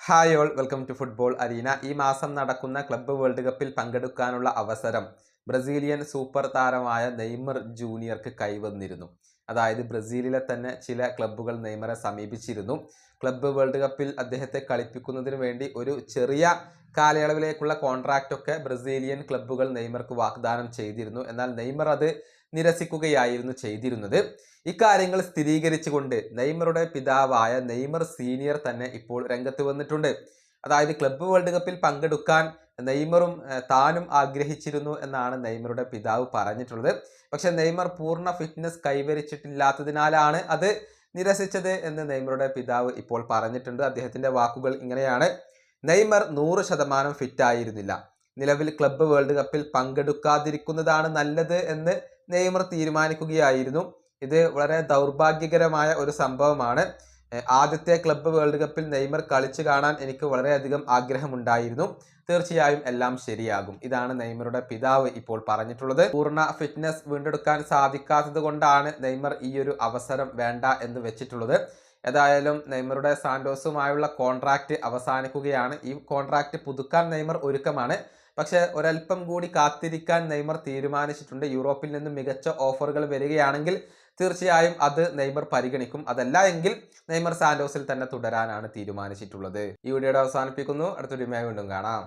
Hi all, welcome to football arena. ഈ മാസം നടക്കുന്ന ക്ലബ്ബ് വേൾഡ് കപ്പിൽ പങ്കെടുക്കാനുള്ള അവസരം ബ്രസീലിയൻ സൂപ്പർ താരമായ നെയ്മർ ജൂനിയർക്ക് കൈവന്നിരുന്നു. അതായത് ബ്രസീലിലെ തന്നെ ചില ക്ലബ്ബുകൾ നെയ്മറെ സമീപിച്ചിരുന്നു. ക്ലബ്ബ് വേൾഡ് കപ്പിൽ അദ്ദേഹത്തെ കളിപ്പിക്കുന്നതിന് വേണ്ടി ഒരു ചെറിയ കാലയളവിലേക്കുള്ള കോൺട്രാക്റ്റ് ഒക്കെ ബ്രസീലിയൻ ക്ലബ്ബുകൾ നെയ്മർക്ക് വാഗ്ദാനം ചെയ്തിരുന്നു. എന്നാൽ നെയ്മർ അത് നിരസിക്കുകയായിരുന്നു ചെയ്തിരുന്നത്. ഇക്കാര്യങ്ങൾ സ്ഥിരീകരിച്ചുകൊണ്ട് നെയ്മറുടെ പിതാവായ നെയ്മർ സീനിയർ തന്നെ ഇപ്പോൾ രംഗത്ത് വന്നിട്ടുണ്ട്. അതായത് ക്ലബ്ബ് വേൾഡ് കപ്പിൽ പങ്കെടുക്കാൻ നെയ്മറും താനും ആഗ്രഹിച്ചിരുന്നു എന്നാണ് നെയ്മറുടെ പിതാവ് പറഞ്ഞിട്ടുള്ളത്. പക്ഷെ നെയ്മർ പൂർണ്ണ ഫിറ്റ്നസ് കൈവരിച്ചിട്ടില്ലാത്തതിനാലാണ് അത് നിരസിച്ചത് എന്ന് നെയ്മറുടെ പിതാവ് ഇപ്പോൾ പറഞ്ഞിട്ടുണ്ട്. അദ്ദേഹത്തിന്റെ വാക്കുകൾ ഇങ്ങനെയാണ്: നെയ്മർ 100% ഫിറ്റ് ആയിരുന്നില്ല. നിലവിൽ ക്ലബ്ബ് വേൾഡ് കപ്പിൽ പങ്കെടുക്കാതിരിക്കുന്നതാണ് നല്ലത് എന്ന് നെയ്മർ തീരുമാനിക്കുകയായിരുന്നു. ഇത് വളരെ ദൗർഭാഗ്യകരമായ ഒരു സംഭവമാണ്. ആദ്യത്തെ ക്ലബ്ബ് വേൾഡ് കപ്പിൽ നെയ്മർ കളിച്ചു കാണാൻ എനിക്ക് വളരെയധികം ആഗ്രഹമുണ്ടായിരുന്നു. തീർച്ചയായും എല്ലാം ശരിയാകും. ഇതാണ് നെയ്മറുടെ പിതാവ് ഇപ്പോൾ പറഞ്ഞിട്ടുള്ളത്. പൂർണ്ണ ഫിറ്റ്നസ് വീണ്ടെടുക്കാൻ സാധിക്കാത്തത് കൊണ്ടാണ് നെയ്മർ ഈ ഒരു അവസരം വേണ്ട എന്ന് വെച്ചിട്ടുള്ളത്. ഏതായാലും നെയ്മറുടെ സാന്റോസുമായുള്ള കോൺട്രാക്റ്റ് അവസാനിക്കുകയാണ്. ഈ കോൺട്രാക്റ്റ് പുതുക്കാൻ നെയ്മർ ഒരുക്കമാണ്. പക്ഷെ ഒരല്പം കൂടി കാത്തിരിക്കാൻ നെയ്മർ തീരുമാനിച്ചിട്ടുണ്ട്. യൂറോപ്പിൽ നിന്ന് മികച്ച ഓഫറുകൾ വരികയാണെങ്കിൽ തീർച്ചയായും അത് നെയ്മർ പരിഗണിക്കും. അതല്ല എങ്കിൽ നെയ്മർ സാന്റോസിൽ തന്നെ തുടരാനാണ് തീരുമാനിച്ചിട്ടുള്ളത്. ഈ വീഡിയോയുടെ അവസാനിപ്പിക്കുന്നു. അടുത്ത വീഡിയോയുമായി വീണ്ടും കാണാം.